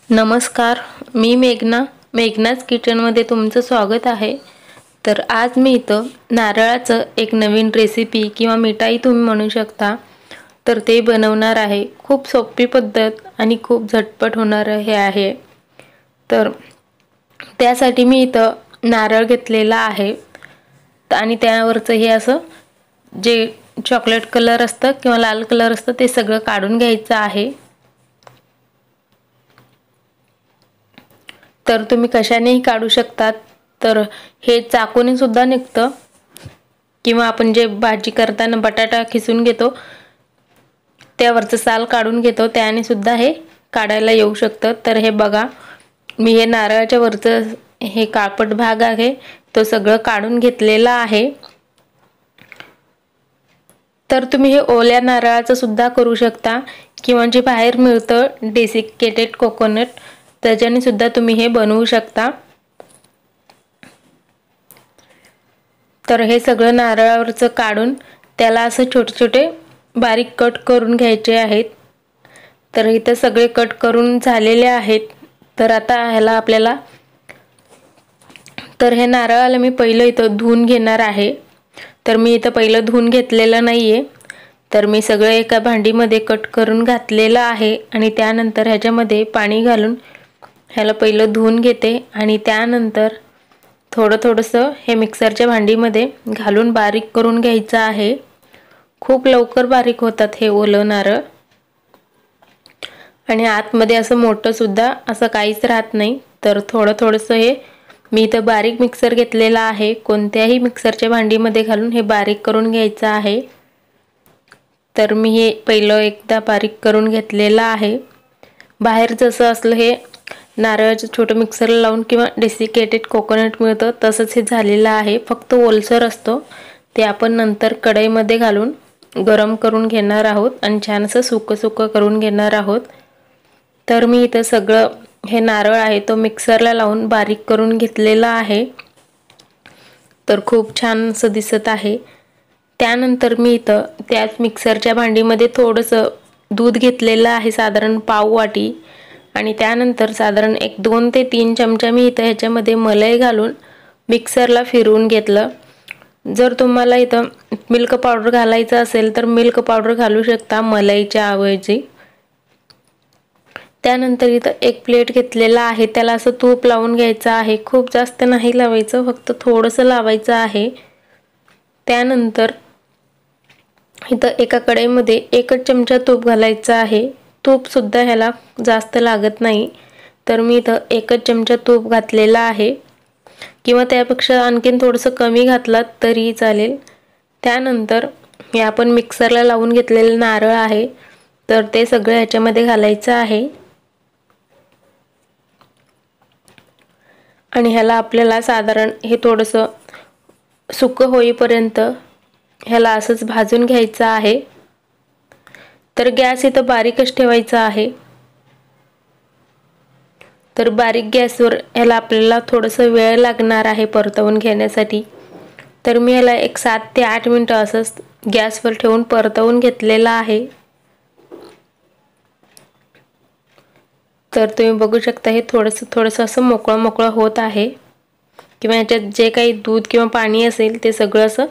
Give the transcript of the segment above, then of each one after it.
नमस्कार, मी मेघनाच किचनमध्ये तुमचं स्वागत आहे। तर आज मी इथं नारळाचं एक नवीन रेसिपी किंवा मिठाई तुम्ही म्हणू शकता, तर ते बनवणार आहे। खूप सोपी पद्धत आणि खूप झटपट होणारं हे आहे। तर त्यासाठी मी इथं नारळ घेतलेला आहे आणि त्यावरचं हे असं जे चॉकलेट कलर असतं किंवा लाल कलर असतं ते सगळं काढून घ्यायचं आहे। तर तुम्ही कशानेही काढू शकतात। तर हे चाकूने सुद्धा निघतं किंवा आपण जे भाजी करताना बटाटा खिसून घेतो त्यावरचं साल काढून घेतो त्याने सुद्धा हे काढायला येऊ शकतं। तर हे बघा, मी हे नारळाच्या वरचं हे काळपट भाग आहे तो सगळं काढून घेतलेला आहे। तर तुम्ही हे ओल्या नारळाचं सुद्धा करू शकता किंवा जे बाहेर मिळतं डेसिकेटेड कोकोनट त्याच्याने सुद्धा तुम्ही हे बनवू शकता। तर हे सगळं नारळावरचं काढून त्याला असं छोटे छोटे बारीक कट करून घ्यायचे आहेत। तर इथं सगळे कट करून झालेले आहेत। तर आता ह्याला आपल्याला हे नारळाला मी पहिलं इथं धुवून घेणार आहे। तर मी इथं पहिलं धुवून घेतलेलं नाहीये। तर मी सगळं एका भांडीमध्ये कट करून घातलेलं आहे आणि त्यानंतर ह्याच्यामध्ये पाणी घालून ह्याला पहिलं धुवून घेते आणि त्यानंतर थोडंसं हे मिक्सरच्या भांडीमध्ये घालून बारीक करून घ्यायचं आहे। खूप लवकर बारीक होतात हे ओलं नारळ आणि आतमध्ये असं मोठं सुद्धा असं काहीच राहत नाही। तर थोडंसं हे मी इथं बारीक मिक्सर घेतलेला आहे। कोणत्याही मिक्सरच्या भांडीमध्ये घालून हे बारीक करून घ्यायचं आहे। तर मी हे पहिलं एकदा बारीक करून घेतलेलं आहे। बाहेर जसं असलं हे नारळाचं छोटं मिक्सर लावून किंवा डेसिकेटेड कोकोनट मिळतं तसंच हे झालेलं आहे। फक्त ओलसर असतो ते आपण नंतर कढईमध्ये घालून गरम करून घेणार आहोत आणि छान असं सुकं करून घेणार आहोत। तर मी इथं सगळं हे नारळ आहे तो मिक्सरला लावून बारीक करून घेतलेला आहे। तर खूप छान असं दिसत आहे। त्यानंतर मी इथं त्याच मिक्सरच्या भांडीमध्ये थोडंसं दूध घेतलेलं आहे, साधारण पाव वाटी, आणि त्यानंतर साधारण 2 ते 3 चमचा मी इथं ह्याच्यामध्ये मलाई घालून मिक्सरला फिरवून घेतलं। जर तुम्हाला इथं मिल्क पावडर घालायचं असेल तर मिल्क पावडर घालू शकता मलाईच्या ऐवजी। त्यानंतर इथं एक प्लेट घेतलेला आहे, त्याला असं तूप लावून घ्यायचं आहे। खूप जास्त नाही लावायचं, फक्त थोडंसं लावायचं आहे। त्यानंतर इथं एका कढईमध्ये 1 चमचा तूप घालायचं आहे। तूप सुद्धा ह्याला जास्त लागत नाही। तर मी इथं 1 चमचा तूप घातलेला आहे किंवा त्यापेक्षा आणखीन थोडंसं कमी घातलात तरी चालेल। त्यानंतर हे आपण मिक्सरला लावून घेतलेलं नारळ आहे तर ते सगळं ह्याच्यामध्ये घालायचं आहे आणि ह्याला आपल्याला साधारण हे थोडंसं सुकं होईपर्यंत ह्याला असंच भाजून घ्यायचं आहे। तर गॅस इथं बारीकच ठेवायचा आहे। तर बारीक गॅसवर ह्याला आपल्याला थोडंसं वेळ लागणार आहे परतवून घेण्यासाठी। तर मी ह्याला 7 ते 8 मिनिटं असंच गॅसवर ठेवून परतवून घेतलेलं आहे। तर तुम्ही बघू शकता हे थोडंसं असं मोकळं होत आहे किंवा ह्याच्यात जे काही दूध किंवा पाणी असेल ते सगळं असं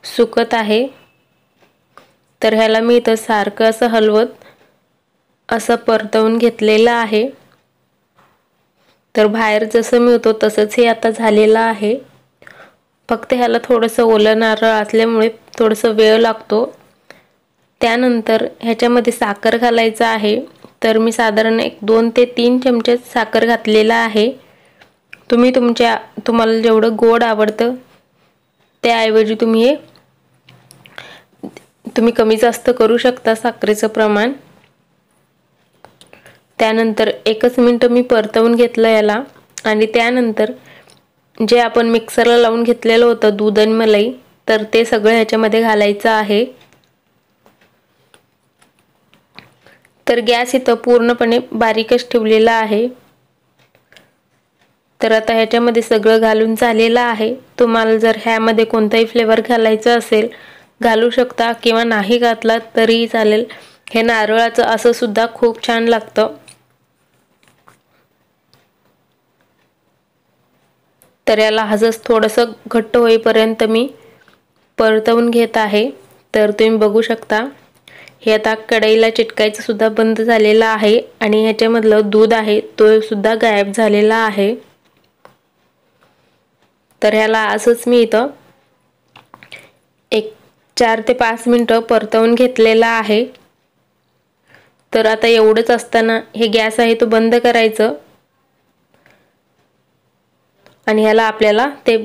सुकत आहे। तर ह्याला मी इथं सारखं असं हलवत असं परतवून घेतलेलं आहे। तर बाहेर जसं मिळतो तसंच हे आता झालेलं आहे। फक्त ह्याला थोडंसं ओलं नारळ असल्यामुळे थोडंसं वेळ लागतो। त्यानंतर ह्याच्यामध्ये साखर घालायचं आहे। तर मी साधारण 2 ते 3 चमचे साखर घातलेला आहे। तुम्हाला जेवढं गोड आवडतं त्याऐवजी तुम्ही कमी जास्त करू शकता साखरेचं प्रमाण। त्यानंतर 1 मिनिट मी परतवून घेतलं याला आणि त्यानंतर जे आपण मिक्सरला लावून घेतलेलं होतं दूध आणि मलाई तर ते सगळं ह्याच्यामध्ये घालायचं आहे। तर गॅस इथं पूर्णपणे बारीकच ठेवलेला आहे। तर आता ह्याच्यामध्ये सगळं घालून झालेलं आहे। तुम्हाला जर ह्यामध्ये कोणताही फ्लेवर घालायचा असेल घालू शकता किंवा नाही घातला तरीही चालेल। हे नारळाचं असं सुद्धा खूप छान लागतं। तर याला असंच थोडंसं घट्ट होईपर्यंत मी परतवून घेत आहे। तर तुम्ही बघू शकता हे आता कढईला चिटकायचं सुद्धा बंद झालेलं आहे आणि ह्याच्यामधलं दूध आहे तो सुद्धा गायब झालेला आहे। तर ह्याला असंच मी इथं 4 ते 5 मिनिटं परतवून घेतलेला आहे। तर आता एवढंच असताना हे गॅस आहे तो बंद करायचं आणि ह्याला आपल्याला ते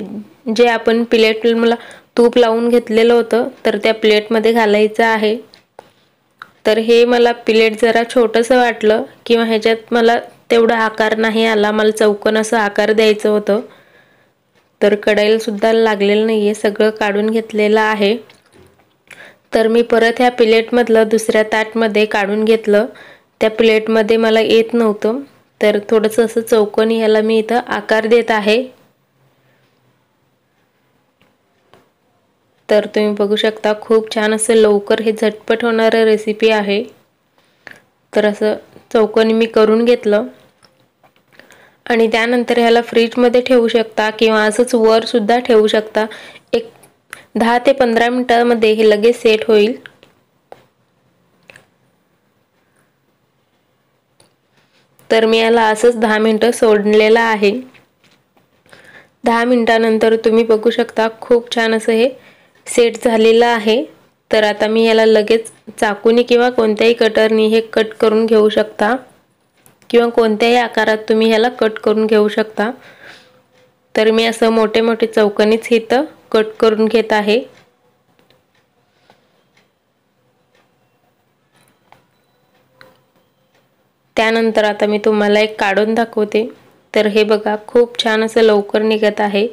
जे आपण प्लेटला तूप लावून घेतलेलं होतं तर त्या प्लेटमध्ये घालायचं आहे। तर हे मला प्लेट जरा छोटंसं वाटलं किंवा ह्याच्यात मला तेवढा आकार नाही आला, मला चौकोन असं आकार द्यायचं होतं। तर कढईला सुद्धा लागलेलं नाहीये, सगळं काढून घेतलेलं आहे। तर मी परत ह्या प्लेटमधलं दुसऱ्या ताटमध्ये काढून घेतलं। त्या प्लेटमध्ये मला येत नव्हतं तर थोडंसं असं चौकोनी ह्याला मी इथं आकार देत आहे। तर तुम्ही बघू शकता खूप छान असं लवकर हे झटपट होणारं रेसिपी आहे। तर असं चौकोनी मी करून घेतलं आणि त्यानंतर ह्याला फ्रीजमध्ये ठेवू शकता किंवा असंच वर सुद्धा ठेवू शकता। एक 10 ते 15 मिनिटांमध्ये हे लगेच सेट होईल। तर मी याला असंच 10 मिनिटं सोडलेलं आहे। 10 मिनिटांनंतर तुम्ही बघू शकता खूप छान असं हे सेट झालेलं आहे। तर आता मी याला लगेच चाकूनी किंवा कोणत्याही कटरनी हे कट करून घेऊ शकता किंवा कोणत्याही आकारात तुम्ही ह्याला कट करून घेऊ शकता। तर मी असं मोठे मोठे चौकोनीच इथं कट करून घेत आहे। त्यानंतर आता मी तुम्हाला एक काढून दाखवते। तर हे बघा खूप छान असं लवकर निघत आहे।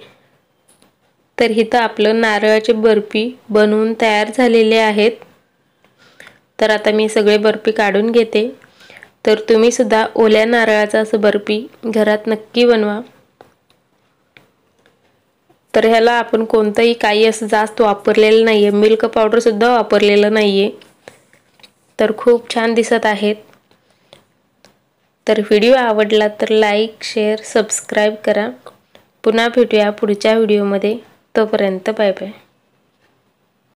तर इथं आपलं नारळाची बर्फी बनवून तयार झालेले आहेत। तर आता मी सगळे बर्फी काढून घेते। तर तुम्ही सुद्धा ओल्या नारळाचा असं बर्फी घरात नक्की बनवा। तर ह्याला आपण कोणतंही काही असं जास्त वापरलेलं नाहीये, मिल्क पावडर सुद्धा वापरलेलं नाहीये। तर खूप छान दिसत आहेत। तर व्हिडिओ आवडला तर लाईक, शेअर, सबस्क्राईब करा। पुन्हा भेटूया पुढच्या व्हिडिओमध्ये। तोपर्यंत बाय बाय।